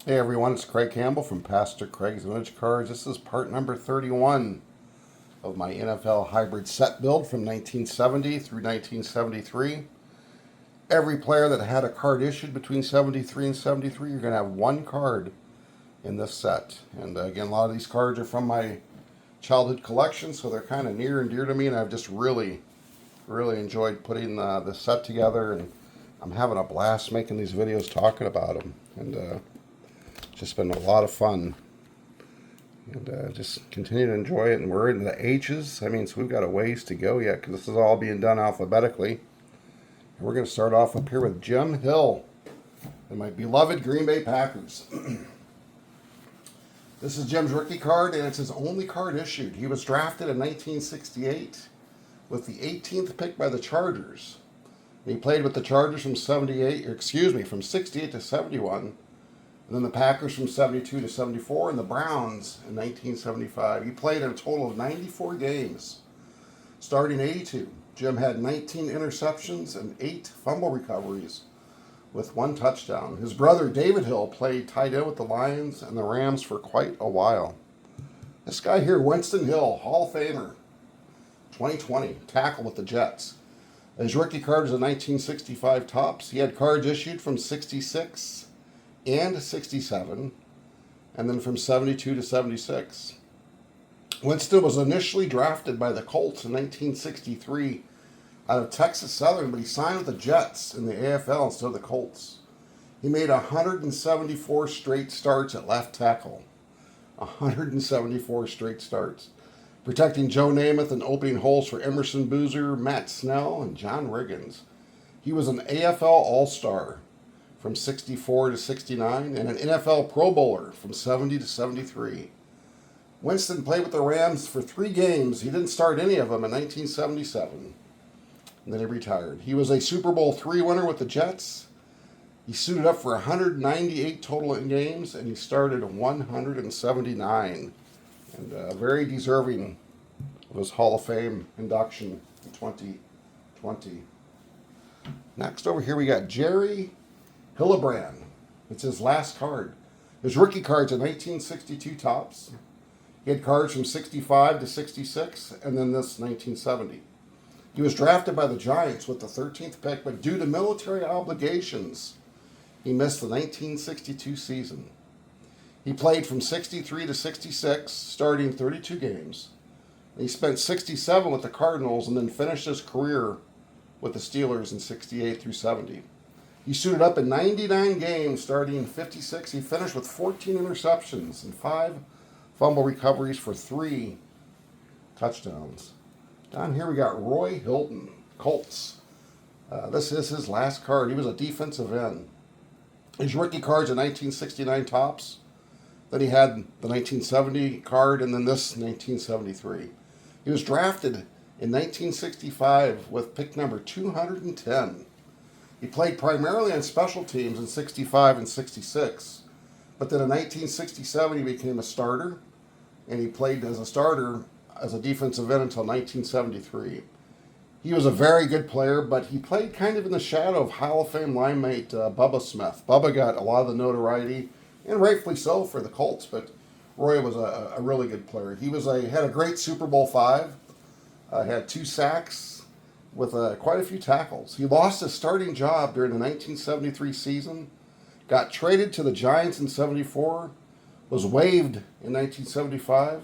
Hey everyone, it's Craig Campbell from Pastor Craig's Vintage Cards. This is part number 31 of my NFL hybrid set build from 1970 through 1973. Every player that had a card issued between 73 and 73, you're going to have one card in this set. And again, a lot of these cards are from my childhood collection, so they're kind of near and dear to me, and I've just really enjoyed putting this set together, and I'm having a blast making these videos talking about them. And just been a lot of fun, and just continue to enjoy it. And we're in the H's. I mean, so we've got a ways to go yet, because this is all being done alphabetically. And we're going to start off up here with Jim Hill and my beloved Green Bay Packers. This is Jim's rookie card, and it's his only card issued. He was drafted in 1968 with the 18th pick by the Chargers. He played with the Chargers from from 68 to 71. And then the Packers from 72 to 74, and the Browns in 1975. He played in a total of 94 games. Starting 82, Jim had 19 interceptions and 8 fumble recoveries with 1 touchdown. His brother David Hill played tight end with the Lions and the Rams for quite a while. This guy here, Winston Hill, Hall of Famer, 2020, tackle with the Jets. His rookie card is a 1965 Topps. He had cards issued from 66 and 67, and then from 72 to 76. Winston was initially drafted by the Colts in 1963 out of Texas Southern, but he signed with the Jets in the AFL instead of the Colts. He made 174 straight starts at left tackle. 174 straight starts, protecting Joe Namath and opening holes for Emerson Boozer, Matt Snell, and John Riggins. He was an AFL All-Star from 64 to 69, and an NFL Pro Bowler from 70 to 73. Winston played with the Rams for 3 games. He didn't start any of them in 1977, and then he retired. He was a Super Bowl III winner with the Jets. He suited up for 198 total in games, and he started 179, and very deserving of his Hall of Fame induction in 2020. Next over here we got Jerry Hillenbrand. It's his last card. His rookie card's a 1962 Topps. He had cards from 65 to 66, and then this 1970. He was drafted by the Giants with the 13th pick, but due to military obligations, he missed the 1962 season. He played from 63 to 66, starting 32 games. He spent 67 with the Cardinals and then finished his career with the Steelers in 68 through 70. He suited up in 99 games, starting in 56. He finished with 14 interceptions and 5 fumble recoveries for 3 touchdowns. Down here we got Roy Hilton, Colts. This is his last card. He was a defensive end. His rookie card's a 1969 Topps. Then he had the 1970 card, and then this 1973. He was drafted in 1965 with pick number 210. He played primarily on special teams in 65 and 66, but then in 1967 he became a starter, and he played as a starter as a defensive end until 1973. He was a very good player, but he played kind of in the shadow of Hall of Fame limemate Bubba Smith. Bubba got a lot of the notoriety, and rightfully so, for the Colts, but Roy was a really good player. He had a great Super Bowl V, had 2 sacks, with quite a few tackles. He lost his starting job during the 1973 season, got traded to the Giants in 74, was waived in 1975.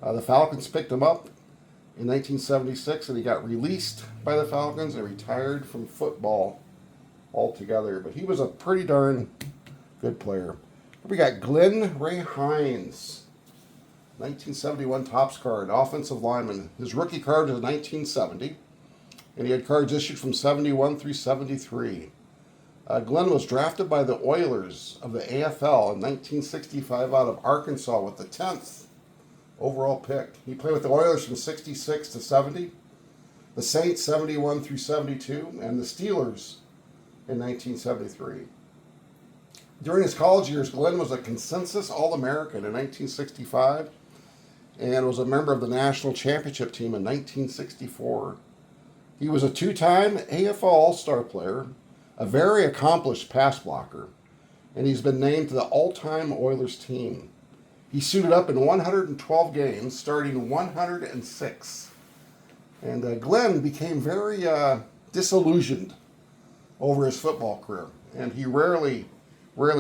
The Falcons picked him up in 1976, and he got released by the Falcons and retired from football altogether. But he was a pretty darn good player. We got Glenn Ray Hines, 1971 Topps card, offensive lineman. His rookie card is 1970. And he had cards issued from 71 through 73. Glenn was drafted by the Oilers of the AFL in 1965 out of Arkansas with the 10th overall pick. He played with the Oilers from 66 to 70, the Saints 71 through 72, and the Steelers in 1973. During his college years, Glenn was a consensus All-American in 1965 and was a member of the national championship team in 1964. He was a 2-time AFL All-Star player, a very accomplished pass blocker, and he's been named to the all-time Oilers team. He suited up in 112 games, starting 106. And Glenn became very disillusioned over his football career, and he rarely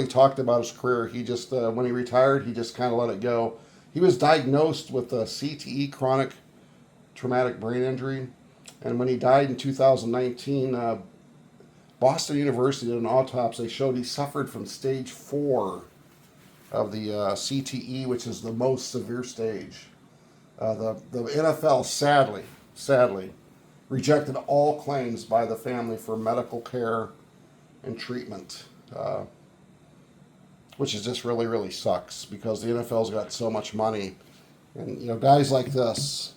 talked about his career. He just, when he retired, he just kind of let it go. He was diagnosed with CTE, chronic traumatic brain injury, and when he died in 2019, Boston University did an autopsy. They showed he suffered from stage 4 of the CTE, which is the most severe stage. The NFL sadly rejected all claims by the family for medical care and treatment, which is just really sucks, because the NFL's got so much money, and guys like this,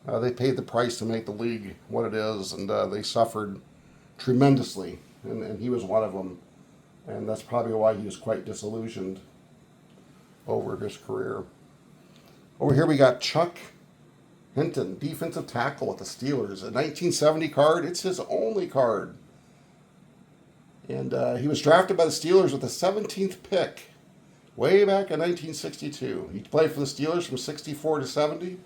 they paid the price to make the league what it is, and they suffered tremendously, and he was one of them, and that's probably why he was quite disillusioned over his career. Over here we got Chuck Hinton, defensive tackle with the Steelers. A 1970 card. It's his only card. And he was drafted by the Steelers with the 17th pick way back in 1962. He played for the Steelers from 64 to 70.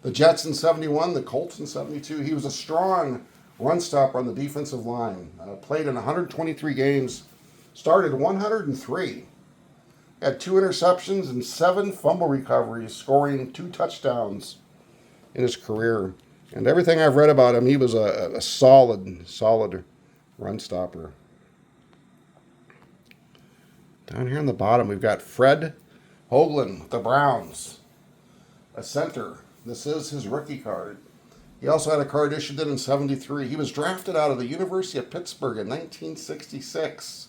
The Jets in 71, the Colts in 72. He was a strong run stopper on the defensive line. Played in 123 games. Started 103. Had 2 interceptions and 7 fumble recoveries, scoring 2 touchdowns in his career. And everything I've read about him, he was a solid run stopper. Down here on the bottom, we've got Fred Hoagland, the Browns, a center. This is his rookie card. He also had a card issued in 73. He was drafted out of the University of Pittsburgh in 1966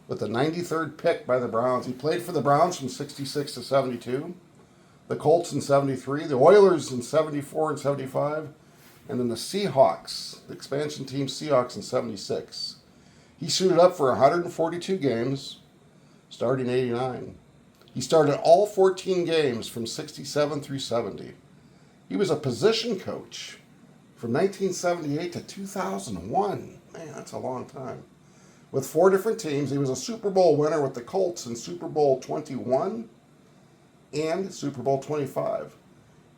with the 93rd pick by the Browns. He played for the Browns from 66 to 72. The Colts in 73, the Oilers in 74 and 75, and then the Seahawks, the expansion team Seahawks in 76. He suited up for 142 games, starting 89. He started all 14 games from 67 through 70. He was a position coach from 1978 to 2001. Man, that's a long time. With 4 different teams, he was a Super Bowl winner with the Colts in Super Bowl 21 and Super Bowl 25.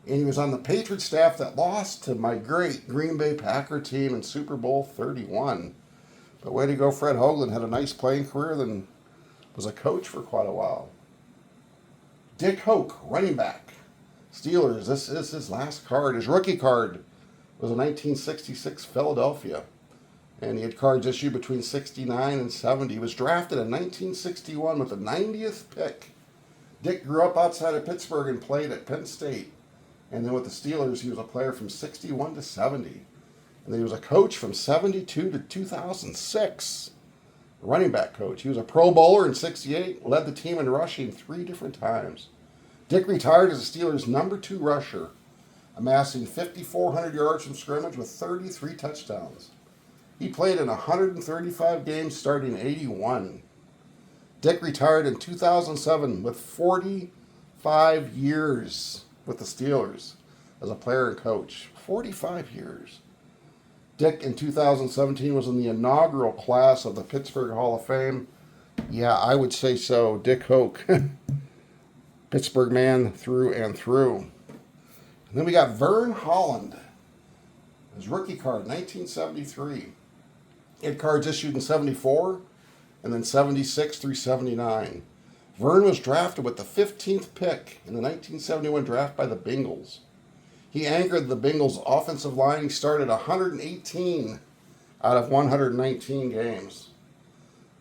And he was on the Patriots staff that lost to my great Green Bay Packer team in Super Bowl 31. But way to go, Fred Hoagland. Had a nice playing career, then was a coach for quite a while. Dick Hoak, running back. Steelers, this is his last card. His rookie card was a 1966 Philadelphia. And he had cards issued between 69 and 70. He was drafted in 1961 with the 90th pick. Dick grew up outside of Pittsburgh and played at Penn State. And then with the Steelers, he was a player from 61 to 70. And then he was a coach from 72 to 2006. A running back coach. He was a Pro Bowler in 68, led the team in rushing 3 different times. Dick retired as the Steelers' number 2 rusher, amassing 5,400 yards from scrimmage with 33 touchdowns. He played in 135 games starting 81. Dick retired in 2007 with 45 years with the Steelers as a player and coach. 45 years. Dick in 2017 was in the inaugural class of the Pittsburgh Hall of Fame. Yeah, I would say so. Dick Hoak. Pittsburgh man through and through. And then we got Vern Holland. His rookie card, 1973. He had cards issued in 74 and then 76 through 79. Vern was drafted with the 15th pick in the 1971 draft by the Bengals. He anchored the Bengals' offensive line. He started 118 out of 119 games.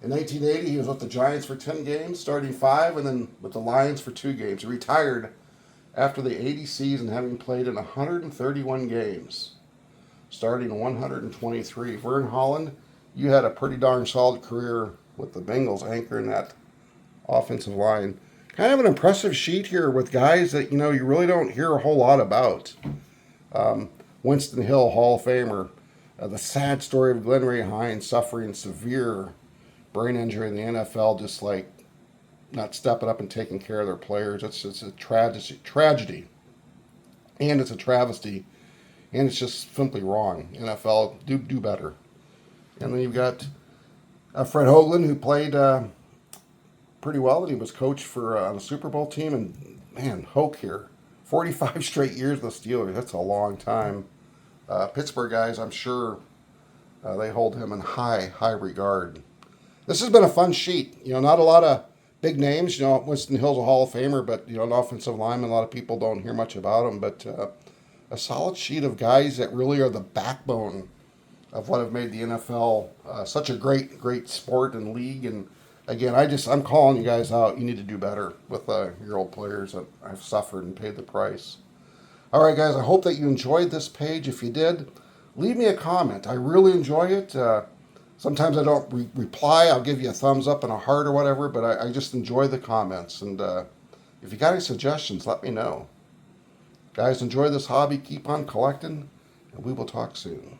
In 1980, he was with the Giants for 10 games, starting 5, and then with the Lions for 2 games. He retired after the 80 season, having played in 131 games, starting 123. Vern Holland, you had a pretty darn solid career with the Bengals anchoring that offensive line. Kind of an impressive sheet here with guys that, you really don't hear a whole lot about. Winston Hill, Hall of Famer. The sad story of Glenn Ray Hines suffering severe brain injury in the NFL, just like not stepping up and taking care of their players. It's a tragedy. And it's a travesty. And it's just simply wrong. NFL, do better. And then you've got Fred Hoagland, who played pretty well, and he was coach for on a Super Bowl team. And man, Hoak here, 45 straight years with the Steelers. That's a long time. Pittsburgh guys, I'm sure they hold him in high regard. This has been a fun sheet. Not a lot of big names. Winston Hill's a Hall of Famer, but an offensive lineman, a lot of people don't hear much about him. But a solid sheet of guys that really are the backbone of what have made the NFL such a great sport and league. And again, I'm calling you guys out. You need to do better with your old players that have suffered and paid the price. All right, guys, I hope that you enjoyed this page. If you did, leave me a comment. I really enjoy it. Sometimes I don't reply. I'll give you a thumbs up and a heart or whatever, but I just enjoy the comments. And if you got any suggestions, let me know. Guys, enjoy this hobby. Keep on collecting, and we will talk soon.